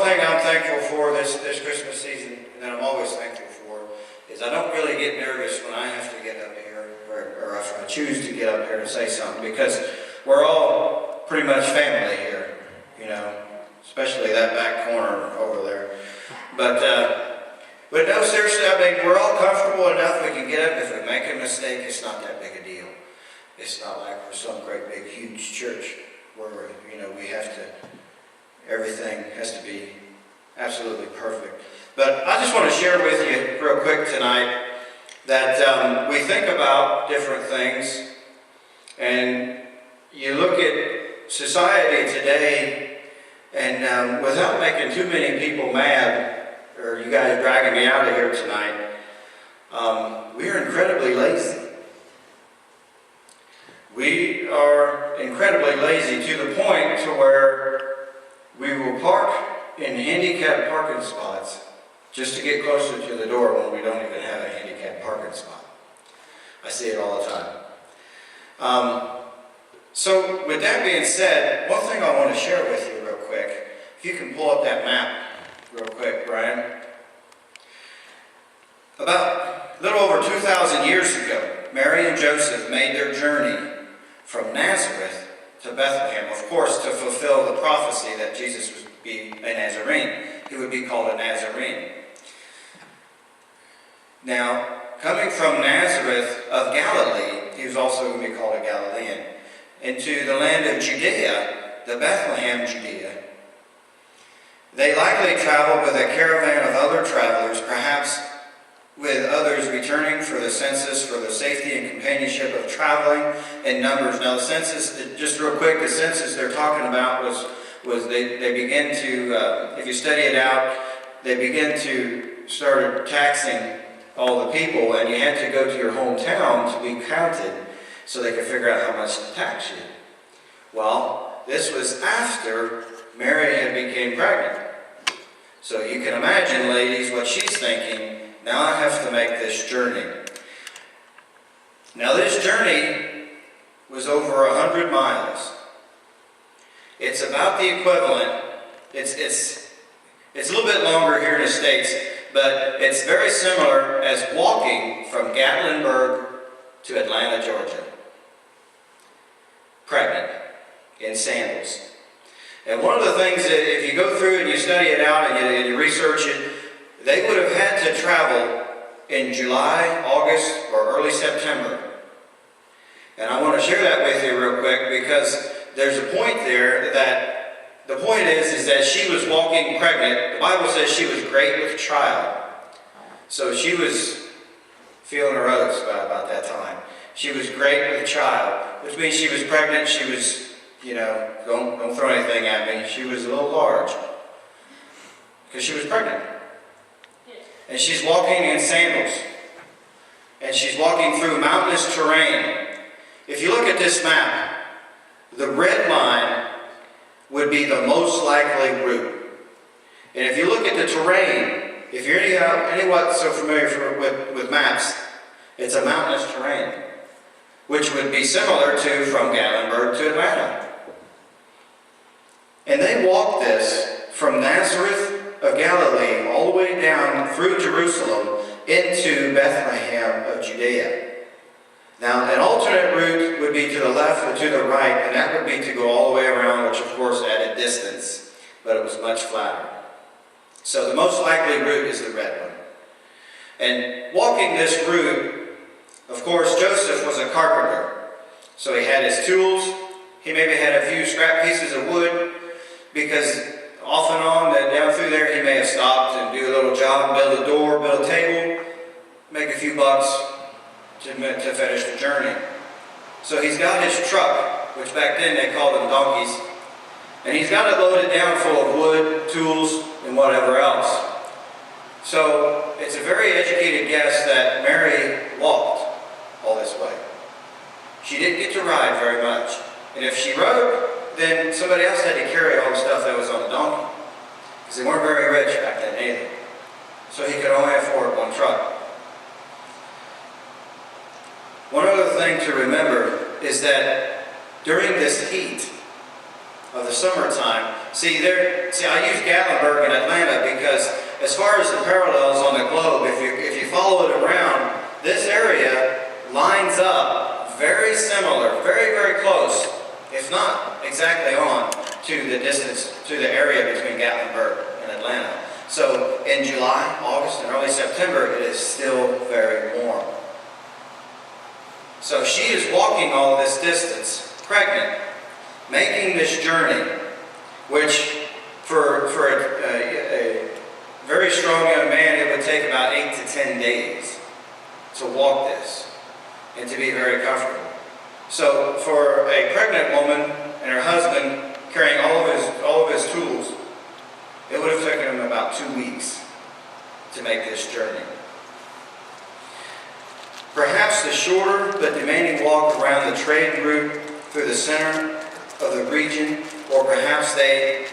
one thing I'm thankful for this Christmas season, and that I'm always thankful for, is I don't really get nervous when I have to get up here, or if I choose to get up here and say something, because we're all pretty much family here, you know, especially that back corner over there. But no, seriously, I mean, we're all comfortable enough. We can get up. If we make a mistake, it's not that big a deal. It's not like we're some great big huge church where, you know, we have to, everything has to be absolutely perfect. But I just want to share with you real quick tonight that we think about different things, and you look at society today, and without making too many people mad, or you guys dragging me out of here tonight, we are incredibly lazy. We are incredibly lazy to the point to where we will park in handicapped parking spots just to get closer to the door when we don't even have a handicapped parking spot. I see it all the time. So with that being said, one thing I want to share with you real quick, if you can pull up that map real quick, Brian. About a little over 2,000 years ago, Mary and Joseph made their journey from Nazareth to Bethlehem, of course, to fulfill the prophecy that Jesus would be a Nazarene. He would be called a Nazarene. Now, coming from Nazareth of Galilee, he was also going to be called a Galilean, into the land of Judea, the Bethlehem, Judea. They likely traveled with a caravan of other travelers, perhaps with others returning for the census for the safety and companionship of traveling in numbers. Now the census, just real quick, the census they're talking about was they begin to, if you study it out, they begin to start taxing all the people, and you had to go to your hometown to be counted so they could figure out how much to tax you. Well, this was after Mary had became pregnant. So you can imagine, ladies, what she's thinking. Now I have to make this journey. Now this journey was over 100 miles. It's about the equivalent. It's a little bit longer here in the States, but it's very similar as walking from Gatlinburg to Atlanta, Georgia. Pregnant, in sandals. And one of the things that if you go through and you study it out and you research it, they would have had to travel in July, August, or early September. And I want to share that with you real quick, because there's a point there that the point is that she was walking pregnant. The Bible says she was great with child. So she was feeling her oats about that time. She was great with child, which means she was pregnant. She was, you know, don't throw anything at me. She was a little large because she was pregnant. And she's walking in sandals. And she's walking through mountainous terrain. If you look at this map, the red line would be the most likely route. And if you look at the terrain, if you're anyone so familiar with maps, it's a mountainous terrain, which would be similar to from Gatlinburg to Atlanta. And they walked this from Nazareth of Galilee all the way down through Jerusalem into Bethlehem of Judea. Now, an alternate route would be to the left or to the right, and that would be to go all the way around, which of course added distance, but it was much flatter. So the most likely route is the red one. And walking this route, of course, Joseph was a carpenter. So he had his tools. He maybe had a few scrap pieces of wood, because off and on, down through there, he may have stopped and do a little job, build a door, build a table, make a few bucks to finish the journey. So he's got his truck, which back then they called them donkeys, and he's got it loaded down full of wood, tools, and whatever else. So it's a very educated guess that Mary walked all this way. She didn't get to ride very much. And if she rode, then somebody else had to carry all the stuff that was on the donkey, because they weren't very rich back then either. So he could only afford one truck. One other thing to remember is that during this heat, of the summertime. See, I use Gatlinburg and Atlanta because as far as the parallels on the globe, if you follow it around, this area lines up very similar, very, very close, if not exactly on, to the distance, to the area between Gatlinburg and Atlanta. So in July, August, and early September, it is still very warm. So she is walking all this distance, pregnant, making this journey, which for a very strong young man, it would take about 8 to 10 days to walk this and to be very comfortable. So for a pregnant woman and her husband carrying all of his tools, it would have taken them about 2 weeks to make this journey. Perhaps the shorter but demanding walk around the trade route through the center of the region, or perhaps they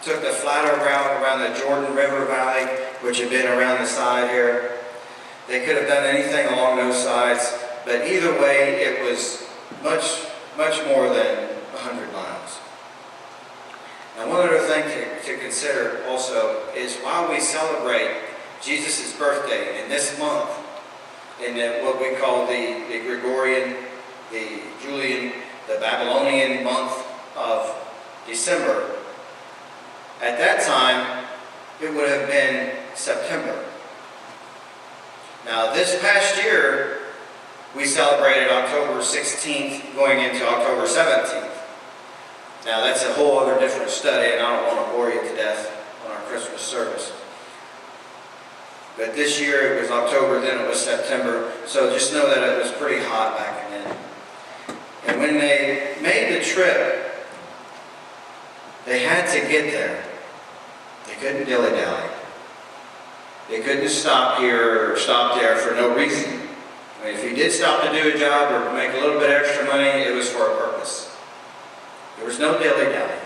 took the flatter route around the Jordan River Valley, which had been around the side here. They could have done anything along those sides, but either way, it was much, much more than 100 miles. Now, one other thing to consider also is while we celebrate Jesus' birthday in this month, in what we call the Gregorian, the Julian, the Babylonian month of December, at that time, it would have been September. Now, this past year, we celebrated October 16th going into October 17th. Now, that's a whole other different study, and I don't want to bore you to death on our Christmas service. But this year, it was October, then it was September, so just know that it was pretty hot back then. And when they made the trip, they had to get there. They couldn't dilly-dally. They couldn't stop here or stop there for no reason. I mean, if you did stop to do a job or make a little bit extra money, it was for a purpose. There was no dilly-dally.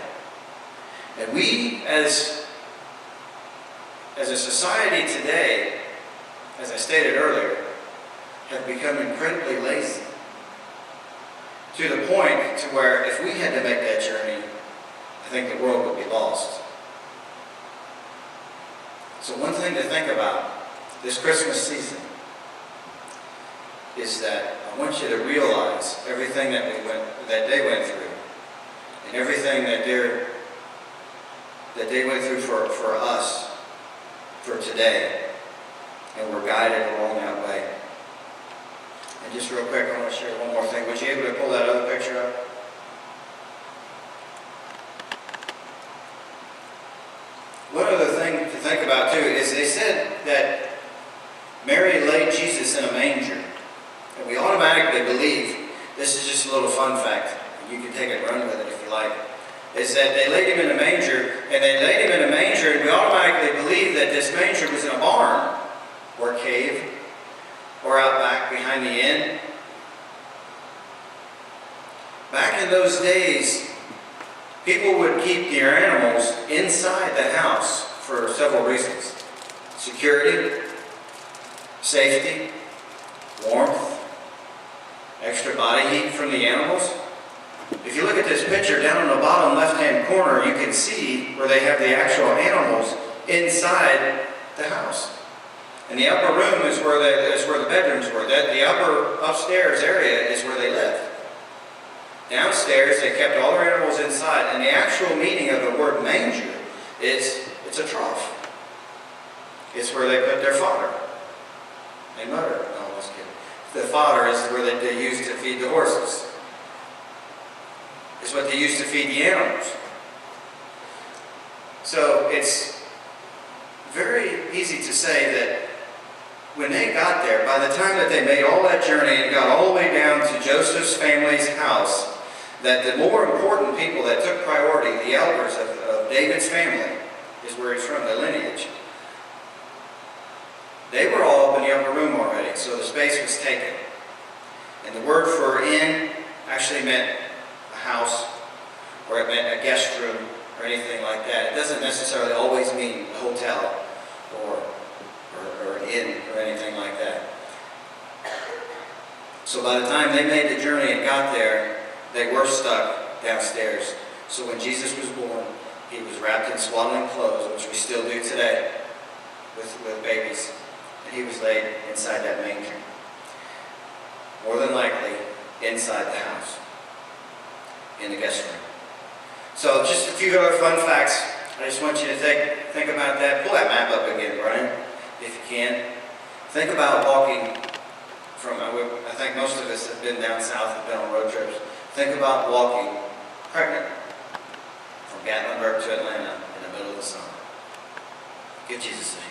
And we, as a society today, as I stated earlier, have become incredibly lazy. To the point to where if we had to make that journey, I think the world would be lost. So one thing to think about this Christmas season is that I want you to realize everything that they went through, and everything that they went through for us, for today, and we're guided along that way. And just real quick, I want to share one more thing. Would you be able to pull that other picture up? One other thing to think about too is they said that Mary laid Jesus in a manger. And we automatically believe, this is just a little fun fact, and you can take it and run with it if you like, is that they laid him in a manger, and they laid him in a manger, and we automatically believe that this manger was in a barn, or a cave, or out back behind the inn. Back in those days, people would keep their animals inside the house for several reasons. Security, safety, warmth, extra body heat from the animals. If you look at this picture down in the bottom left-hand corner, you can see where they have the actual animals inside the house. And the upper room is where the bedrooms were. The upper upstairs area is where they lived. Downstairs, they kept all their animals inside. And the actual meaning of the word manger is it's a trough. It's where they put their fodder. And mother. No, I'm just kidding. The fodder is where they used to feed the horses. It's what they used to feed the animals. So it's very easy to say that when they got there, by the time that they made all that journey and got all the way down to Joseph's family's house, that the more important people that took priority, the elders of David's family, is where he's from, the lineage, they were all up in the upper room already, so the space was taken. And the word for inn actually meant a house, or it meant a guest room, or anything like that. It doesn't necessarily always mean a hotel, or an inn, or anything like that. So by the time they made the journey and got there, they were stuck downstairs So when Jesus was born, he was wrapped in swaddling clothes, which we still do today with babies. And he was laid inside that manger. More than likely, inside the house, in the guest room. So just a few other fun facts. I just want you to think about that. Pull that map up again, Brian, if you can. Think about walking from, I think most of us have been down south, have been on road trips. Think about walking pregnant from Gatlinburg to Atlanta in the middle of the summer. Give Jesus a hand.